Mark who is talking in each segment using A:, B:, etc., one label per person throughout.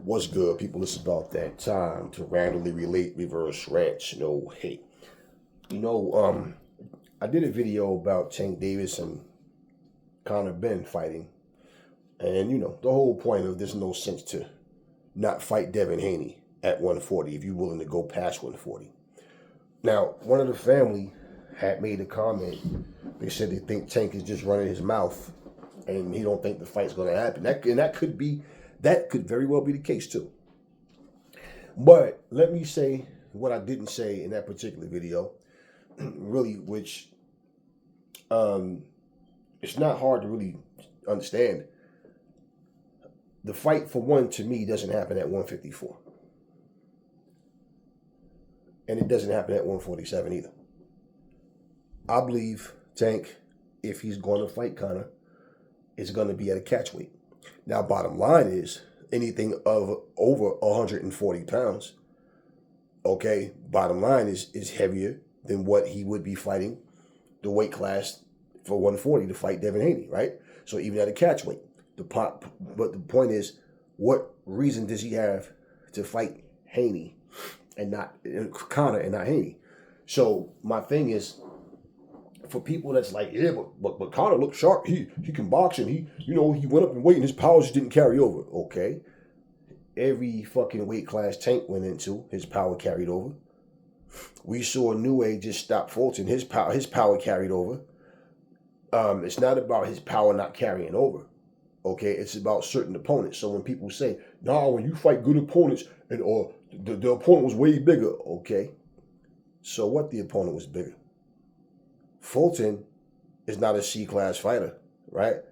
A: What's good, people? It's about that time to randomly relate reverse rants. Hey, you know, um, I did a video about Tank Davis and Connor Benn fighting, and the whole point of there's no sense to not fight Devin Haney at 140 if you're willing to go past 140. Now, one of the family had made a comment. They said they think Tank is just running his mouth, and he don't think the fight's going to happen. That could very well be the case too. But let me say what I didn't say in that particular video, really, which it's not hard to really understand. The fight, for one, to me, doesn't happen at 154. And it doesn't happen at 147 either. I believe Tank, if he's going to fight Connor, is going to be at a catch weight. Now, bottom line is, anything of over 140 pounds, okay, bottom line is heavier than what he would be fighting the weight class for 140 to fight Devin Haney, right? So even at a catch weight, but the point is, what reason does he have to fight Haney and not Connor and not Haney? So my thing is, for people that's like, yeah, but Connor looked sharp. He can box, and he went up in weight and his power just didn't carry over. Okay. Every fucking weight class Tank went into, his power carried over. We saw New just stop Fulton. His power carried over. It's not about his power not carrying over. Okay, it's about certain opponents. So when people say, nah, when you fight good opponents, or the opponent was way bigger, okay. So what, the opponent was bigger? Fulton is not a C-class fighter, right?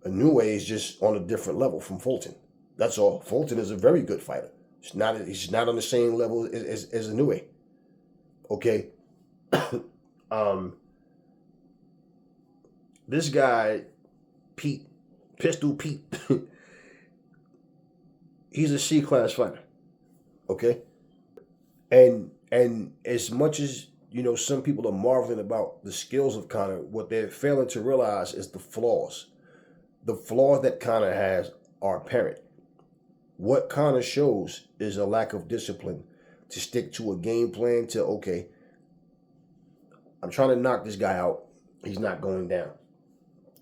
A: Inoue is just on a different level from Fulton. That's all. Fulton is a very good fighter. He's not on the same level as Inoue. Okay. This guy, Pistol Pete, he's a C-class fighter. Okay. And as much as some people are marveling about the skills of Connor, what they're failing to realize is the flaws. The flaws that Connor has are apparent. What Connor shows is a lack of discipline to stick to a game plan to, okay, I'm trying to knock this guy out. He's not going down.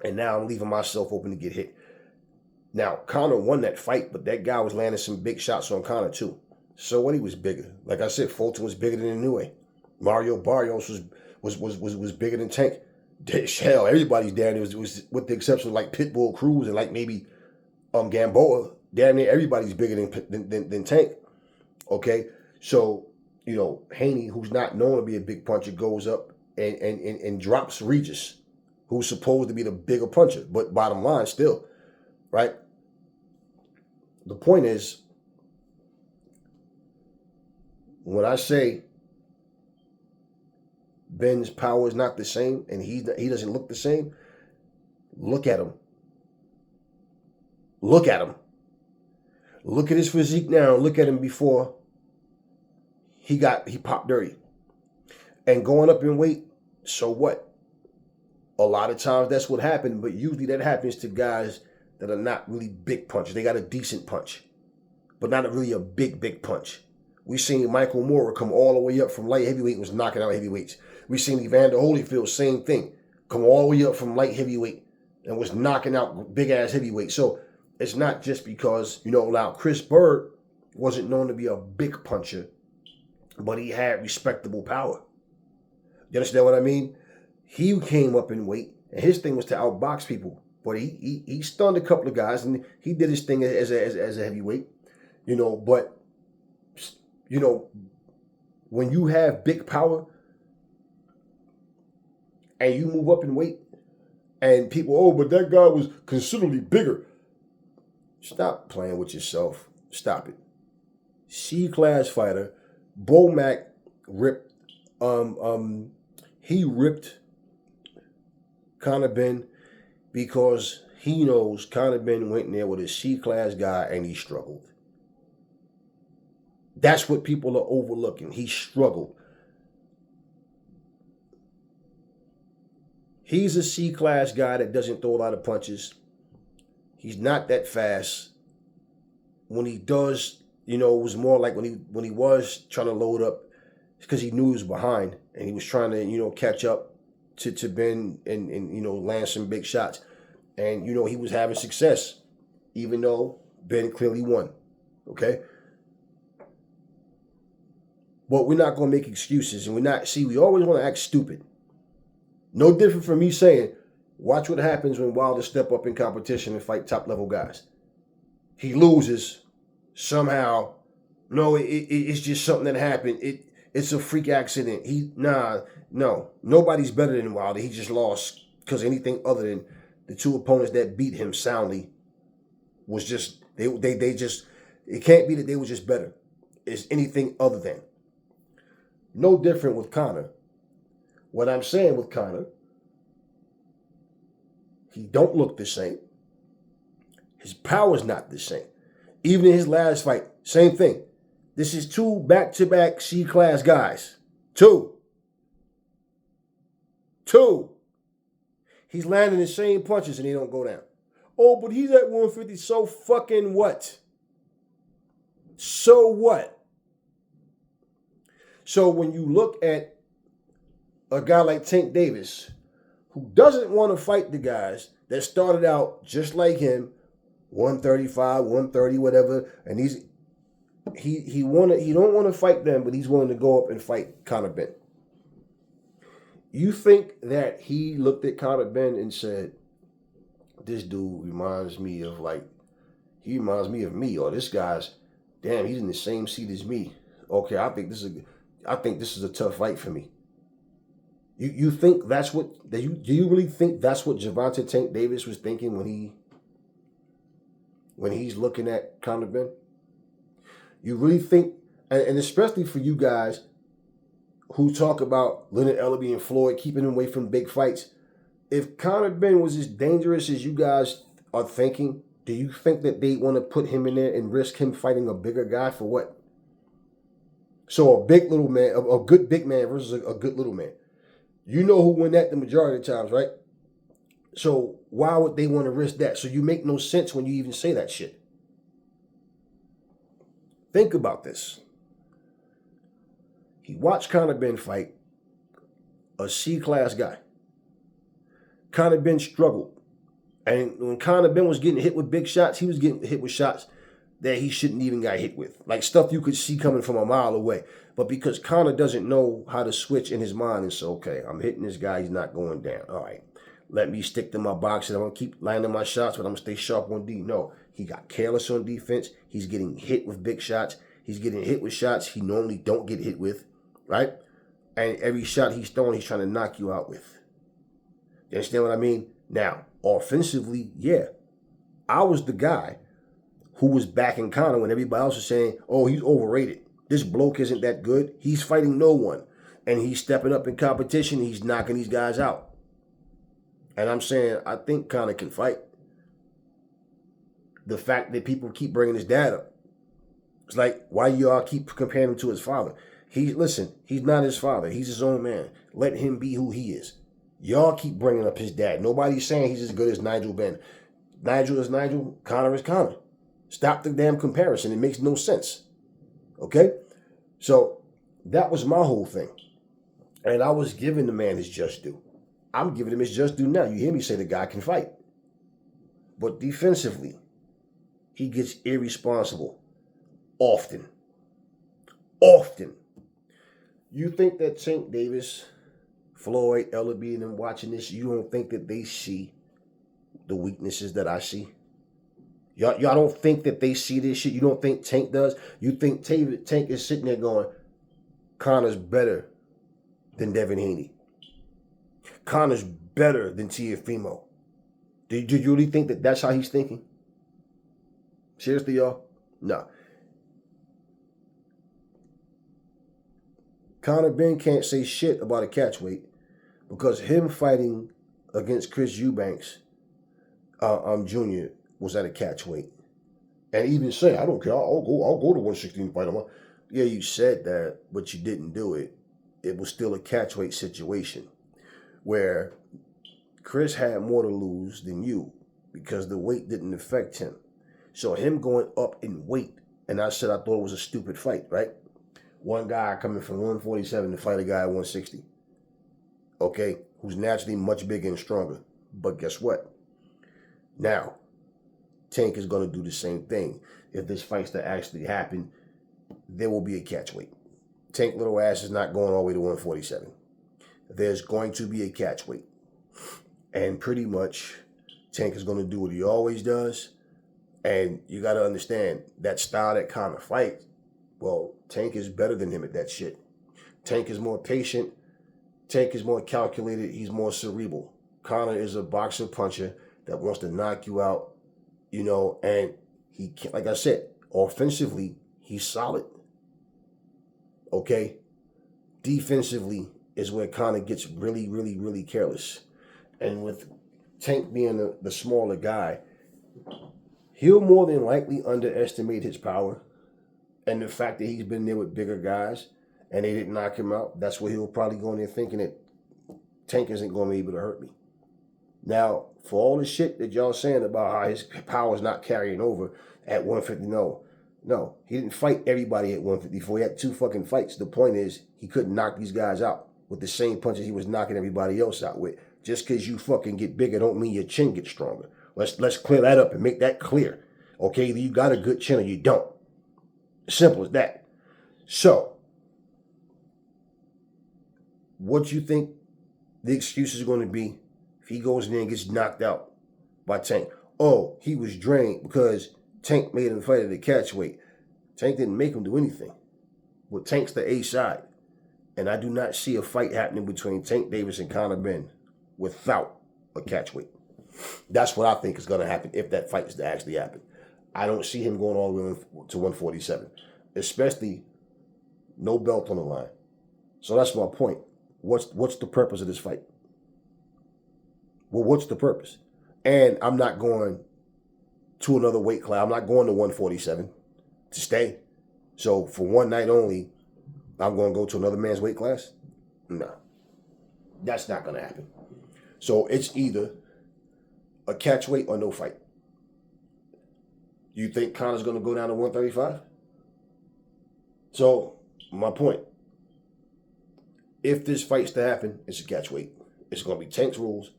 A: And now I'm leaving myself open to get hit. Now, Connor won that fight, but that guy was landing some big shots on Connor too. So what, he was bigger. Like I said, Fulton was bigger than Inoue. Mario Barrios was bigger than Tank. Hell, everybody's damn near was with the exception of like Pitbull Cruz and like maybe Gamboa. Damn near everybody's bigger than Tank. Okay, so Haney, who's not known to be a big puncher, goes up and drops Regis, who's supposed to be the bigger puncher. But bottom line, still, right? The point is, when I say Ben's power is not the same and he doesn't look the same, look at him. Look at him. Look at his physique now. Look at him before he popped dirty. And going up in weight, so what? A lot of times that's what happened, but usually that happens to guys that are not really big punchers. They got a decent punch, but not really a big punch. We seen Michael Moorer come all the way up from light heavyweight and was knocking out heavyweights. We seen Evander Holyfield, same thing, come all the way up from light heavyweight and was knocking out big ass heavyweight. So it's not just because, now Chris Bird wasn't known to be a big puncher, but he had respectable power. You understand what I mean? He came up in weight and his thing was to outbox people. But he stunned a couple of guys and he did his thing as a heavyweight, but when you have big power and you move up in weight and people, but that guy was considerably bigger. Stop playing with yourself. Stop it. C-class fighter, Bomac ripped, he ripped Connor Benn because he knows Connor Benn went in there with a C-class guy and he struggled. That's what people are overlooking. He struggled. He's a C-class guy that doesn't throw a lot of punches. He's not that fast. when he does, it was more like when he was trying to load up because he knew he was behind and he was trying to, catch up to Ben and land some big shots. And, he was having success, even though Ben clearly won. Okay? But we're not going to make excuses. And we always want to act stupid. No different from me saying, watch what happens when Wilder step up in competition and fight top level guys. He loses somehow. No, it's just something that happened. It's a freak accident. No. Nobody's better than Wilder. He just lost because anything other than the two opponents that beat him soundly was just, they just, it can't be that they were just better. It's anything other than. No different with Connor. What I'm saying with Connor, he don't look the same. His power's not the same. Even in his last fight, same thing. This is two back-to-back C-class guys. Two. He's landing the same punches and he don't go down. Oh, but he's at 150. So fucking what? So what? So when you look at a guy like Tank Davis, who doesn't want to fight the guys that started out just like him, 135, 130, whatever, and he don't want to fight them, but he's willing to go up and fight Connor Benn. You think that he looked at Connor Benn and said, this dude reminds me of me, or this guy's, damn, he's in the same seat as me. Okay, I think this is a tough fight for me. You think that's what, do you really think that's what Gervonta Tank Davis was thinking when he's looking at Connor Benn? You really think, and especially for you guys who talk about Leonard Ellerbe and Floyd keeping him away from big fights, if Connor Benn was as dangerous as you guys are thinking, do you think that they want to put him in there and risk him fighting a bigger guy for what? So a big little man, a good big man versus a good little man. You know who win that the majority of the times, right? So why would they want to risk that? So you make no sense when you even say that shit. Think about this. He watched Connor Benn fight a C-class guy. Connor Benn struggled. And when Connor Benn was getting hit with big shots, he was getting hit with shots that he shouldn't even got hit with. Like stuff you could see coming from a mile away. But because Connor doesn't know how to switch in his mind and say, okay, I'm hitting this guy, he's not going down. All right, let me stick to my boxing. I'm going to keep landing my shots, but I'm going to stay sharp on D. No, he got careless on defense. He's getting hit with big shots. He's getting hit with shots he normally don't get hit with, right? And every shot he's throwing, he's trying to knock you out with. You understand what I mean? Now, offensively, yeah, I was the guy who was backing Connor when everybody else was saying, oh, he's overrated. This bloke isn't that good. He's fighting no one. And he's stepping up in competition. He's knocking these guys out. And I'm saying, I think Connor can fight. The fact that people keep bringing his dad up. It's like, why y'all keep comparing him to his father? He's not his father. He's his own man. Let him be who he is. Y'all keep bringing up his dad. Nobody's saying he's as good as Nigel Benn. Nigel is Nigel. Connor is Connor. Stop the damn comparison. It makes no sense. Okay? So that was my whole thing. And I was giving the man his just due. I'm giving him his just due now. You hear me say the guy can fight. But defensively, he gets irresponsible. Often. You think that Tank Davis, Floyd, Ellerbe, and them watching this, you don't think that they see the weaknesses that I see? Y'all don't think that they see this shit? You don't think Tank does? You think Tank is sitting there going, Connor's better than Devin Haney. Connor's better than Teofimo. Do you really think that that's how he's thinking? Seriously, y'all? No. Connor Benn can't say shit about a catchweight because him fighting against Chris Eubanks Jr. was at a catchweight. And even say, I don't care, I'll go to 116 fight him. Yeah, you said that, but you didn't do it. It was still a catchweight situation where Chris had more to lose than you because the weight didn't affect him. So him going up in weight, and I said I thought it was a stupid fight, right? One guy coming from 147 to fight a guy at 160, okay, who's naturally much bigger and stronger. But guess what? Now, Tank is going to do the same thing. If this fight's to actually happen, there will be a catch weight. Tank little ass is not going all the way to 147. There's going to be a catch weight. And pretty much, Tank is going to do what he always does. And you got to understand, that style, that kind of fight, well, Tank is better than him at that shit. Tank is more patient. Tank is more calculated. He's more cerebral. Connor is a boxer puncher that wants to knock you out, you know, and he, like I said, offensively, he's solid. Okay? Defensively is where Connor gets really, really, really careless. And with Tank being the smaller guy, he'll more than likely underestimate his power. And the fact that he's been there with bigger guys and they didn't knock him out, that's where he'll probably go in there thinking that Tank isn't going to be able to hurt me. Now, for all the shit that y'all saying about how his power's not carrying over at 150, no, he didn't fight everybody at 154. He had 2 fucking fights. The point is, he couldn't knock these guys out with the same punches he was knocking everybody else out with. Just because you fucking get bigger don't mean your chin gets stronger. Let's clear that up and make that clear. Okay, either you got a good chin or you don't. Simple as that. So, what you think the excuse is going to be if he goes in there and gets knocked out by Tank? Oh, he was drained because Tank made him fight at the catch weight. Tank didn't make him do anything. But Tank's the A side. And I do not see a fight happening between Tank Davis and Connor Benn without a catch weight. That's what I think is going to happen if that fight is to actually happen. I don't see him going all the way to 147, especially no belt on the line. So that's my point. What's the purpose of this fight? Well, what's the purpose? And I'm not going to another weight class. I'm not going to 147 to stay. So for one night only, I'm going to go to another man's weight class? No. That's not going to happen. So it's either a catch weight or no fight. You think Connor's going to go down to 135? So, my point. If this fight's to happen, it's a catch weight. It's going to be Tank's rules.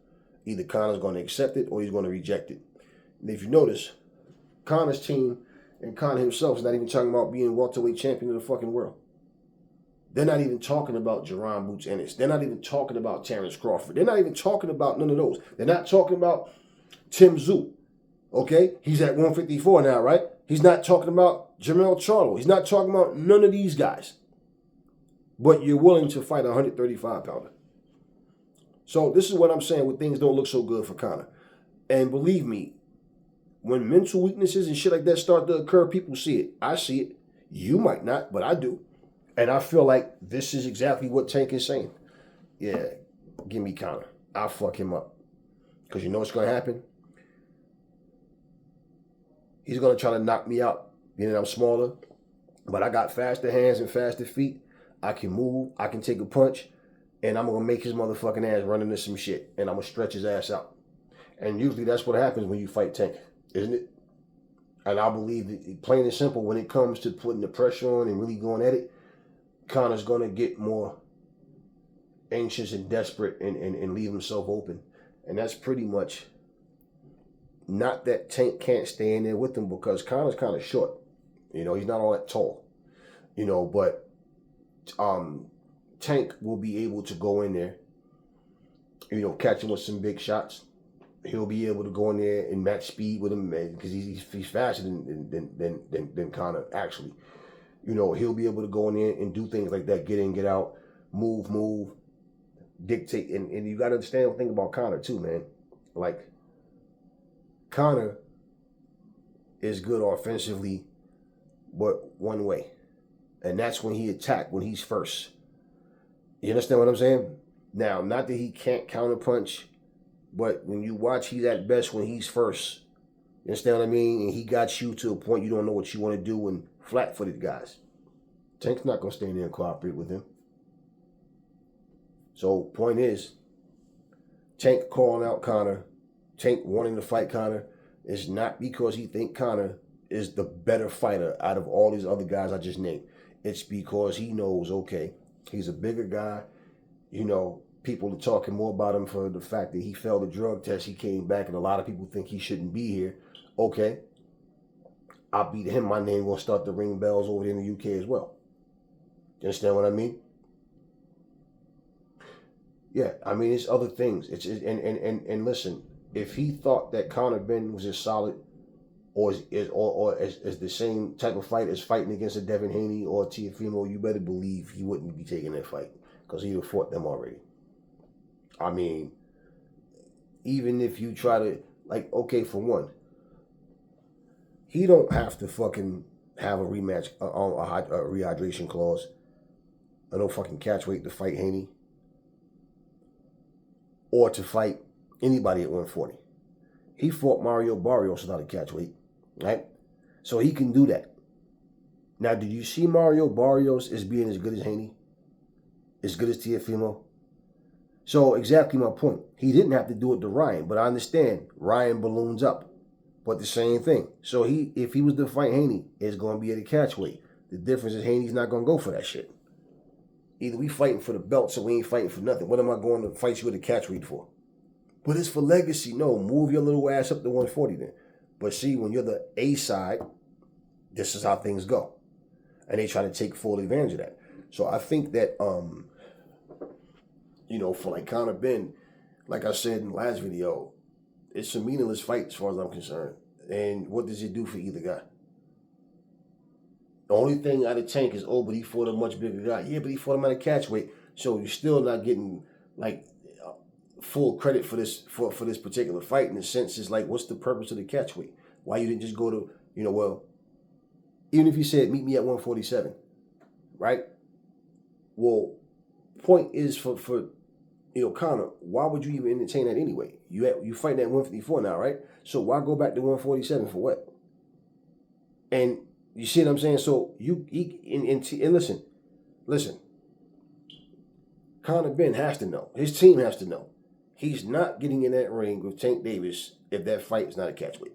A: Either Connor's going to accept it or he's going to reject it. And if you notice, Connor's team and Connor himself is not even talking about being welterweight champion of the fucking world. They're not even talking about Jerron Boots Ennis. They're not even talking about Terrence Crawford. They're not even talking about none of those. They're not talking about Tim Tszyu. Okay? He's at 154 now, right? He's not talking about Jermell Charlo. He's not talking about none of these guys. But you're willing to fight a 135-pounder. So this is what I'm saying when things don't look so good for Connor. And believe me, when mental weaknesses and shit like that start to occur, people see it. I see it. You might not, but I do. And I feel like this is exactly what Tank is saying. Yeah, give me Connor. I'll fuck him up. Because you know what's going to happen? He's going to try to knock me out. You know, I'm smaller, but I got faster hands and faster feet. I can move. I can take a punch. And I'm going to make his motherfucking ass run into some shit. And I'm going to stretch his ass out. And usually that's what happens when you fight Tank, isn't it? And I believe that, plain and simple, when it comes to putting the pressure on and really going at it, Connor's going to get more anxious and desperate and leave himself open. And that's pretty much, not that Tank can't stay in there with him, because Connor's kind of short. You know, he's not all that tall. You know, but Tank will be able to go in there, you know, catch him with some big shots. He'll be able to go in there and match speed with him, man, because he's faster than Connor, actually. You know, he'll be able to go in there and do things like that, get in, get out, move, dictate. And you got to understand one thing about Connor, too, man. Like, Connor is good offensively, but one way. And that's when he attacked, when he's first. You understand what I'm saying? Now, not that he can't counterpunch, but when you watch, he's at best when he's first. You understand what I mean? And he got you to a point you don't know what you want to do, and flat-footed guys. Tank's not going to stay in there and cooperate with him. So, point is, Tank calling out Connor, Tank wanting to fight Connor, is not because he think Connor is the better fighter out of all these other guys I just named. It's because he knows, okay, he's a bigger guy. You know, people are talking more about him for the fact that he failed a drug test. He came back, and a lot of people think he shouldn't be here. Okay, I beat him. My name will start to ring bells over there in the UK as well. You understand what I mean? Yeah, I mean, it's other things. And listen, if he thought that Connor Benn was as solid or is the same type of fight as fighting against a Devin Haney or Teofimo, you better believe he wouldn't be taking that fight because he'd have fought them already. I mean, even if you try to, like, okay, for one, he don't have to fucking have a rematch, a rehydration clause, or no fucking catch weight to fight Haney or to fight anybody at 140. He fought Mario Barrios without a catch weight, right? So he can do that. Now, did you see Mario Barrios as being as good as Haney? As good as Teofimo? So exactly my point. He didn't have to do it to Ryan, but I understand Ryan balloons up. But the same thing. So if he was to fight Haney, it's going to be at a catch weight. The difference is Haney's not going to go for that shit. Either we fighting for the belt, so we ain't fighting for nothing. What am I going to fight you at a catch weight for? But it's for legacy. No, move your little ass up to 140 then. But see, when you're the A side, this is how things go. And they try to take full advantage of that. So I think that, for like Connor Benn, like I said in the last video, it's a meaningless fight as far as I'm concerned. And what does it do for either guy? The only thing out of Tank is, but he fought a much bigger guy. Yeah, but he fought him at a catch weight. So you're still not getting, like, full credit for this particular fight. In the sense, is like, what's the purpose of the catch weight? Why you didn't just go to, even if you said, meet me at 147, right? Well, point is for Connor, why would you even entertain that anyway? You fighting at 154 now, right? So why go back to 147 for what? And you see what I'm saying? So and listen. Connor Benn has to know. His team has to know. He's not getting in that ring with Tank Davis if that fight is not a catchweight.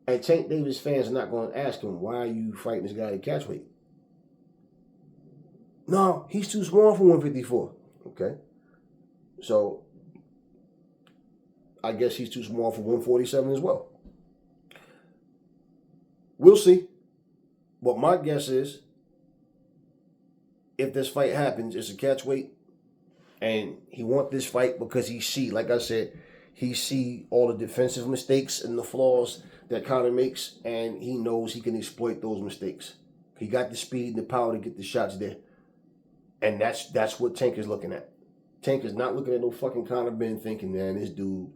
A: And Tank Davis fans are not going to ask him, why are you fighting this guy at catchweight? No, he's too small for 154. Okay. So I guess he's too small for 147 as well. We'll see. But my guess is, if this fight happens, it's a catchweight, and he wants this fight because he see all the defensive mistakes and the flaws that Connor makes, and he knows he can exploit those mistakes. He got the speed and the power to get the shots there. And that's what Tank is looking at. Tank is not looking at no fucking Connor Benn thinking, man, this dude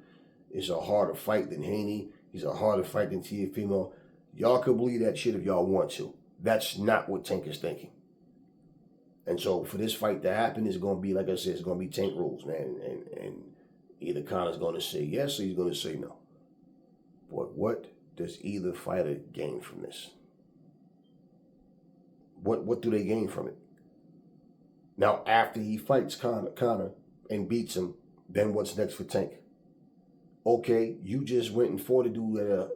A: is a harder fight than Haney. He's a harder fight than Teofimo. Y'all can believe that shit if y'all want to. That's not what Tank is thinking. And so for this fight to happen, it's going to be, like I said, it's going to be Tank rules, man. And either Connor's going to say yes or he's going to say no. But what does either fighter gain from this? What do they gain from it? Now, after he fights Connor and beats him, then what's next for Tank? Okay, you just went and fought a dude at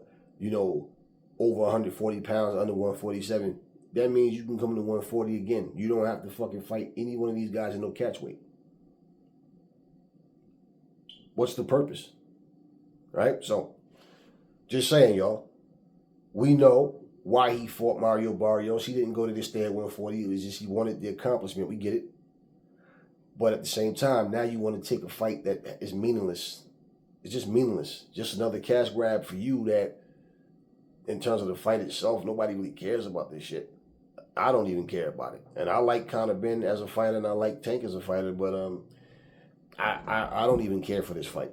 A: over 140 pounds, under 147. That means you can come to 140 again. You don't have to fucking fight any one of these guys in no catch weight. What's the purpose? Right? So, just saying, y'all. We know why he fought Mario Barrios. He didn't go to this day at 140. It was just he wanted the accomplishment. We get it. But at the same time, now you want to take a fight that is meaningless. It's just meaningless. Just another cash grab for you that, in terms of the fight itself, nobody really cares about this shit. I don't even care about it. And I like Connor Benn as a fighter, and I like Tank as a fighter, but I don't even care for this fight.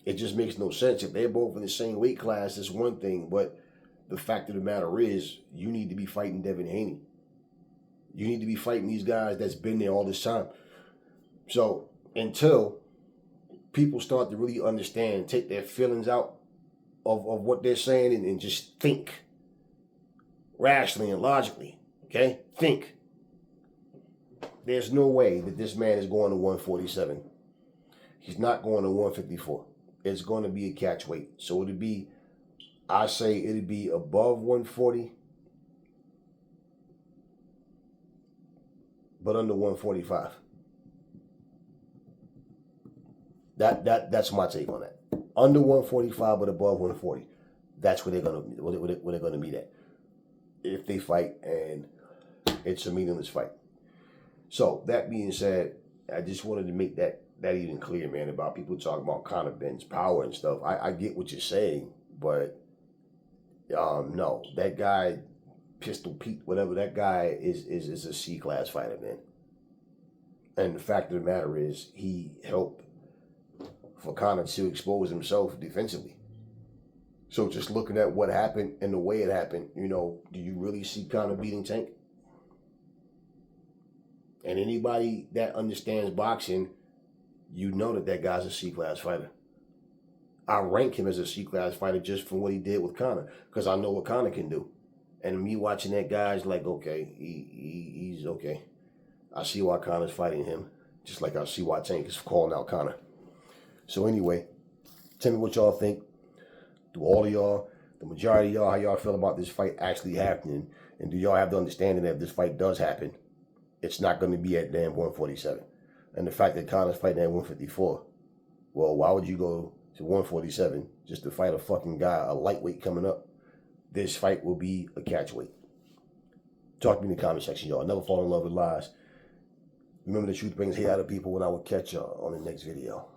A: It just makes no sense. If they're both in the same weight class, it's one thing, but the fact of the matter is, you need to be fighting Devin Haney. You need to be fighting these guys that's been there all this time. So until people start to really understand, take their feelings out of what they're saying and just think rationally and logically, okay? Think. There's no way that this man is going to 147. He's not going to 154. It's going to be a catch weight. So it'll be I say it'd be above 140, but under 145. That's my take on that. Under 145, but above 140. That's where they're gonna meet at if they fight, and it's a meaningless fight. So that being said, I just wanted to make that even clear, man, about people talking about Connor Benn's power and stuff. I get what you're saying, but no, that guy, Pistol Pete, whatever, that guy is a C-class fighter, man. And the fact of the matter is, he helped for Connor to expose himself defensively. So just looking at what happened and the way it happened, do you really see Connor beating Tank? And anybody that understands boxing, you know that guy's a C-class fighter. I rank him as a C-class fighter just from what he did with Connor, because I know what Connor can do. And me watching that guy is like, okay, he's okay. I see why Connor's fighting him, just like I see why Tank is calling out Connor. So anyway, tell me what y'all think. Do all of y'all, the majority of y'all, how y'all feel about this fight actually happening? And do y'all have the understanding that if this fight does happen, it's not going to be at damn 147? And the fact that Connor's fighting at 154, well, why would you go to 147 just to fight a fucking guy, a lightweight coming up? This fight will be a catchweight. Talk to me in the comment section, y'all. Never fall in love with lies. Remember, the truth brings hate out of people, and I will catch y'all on the next video.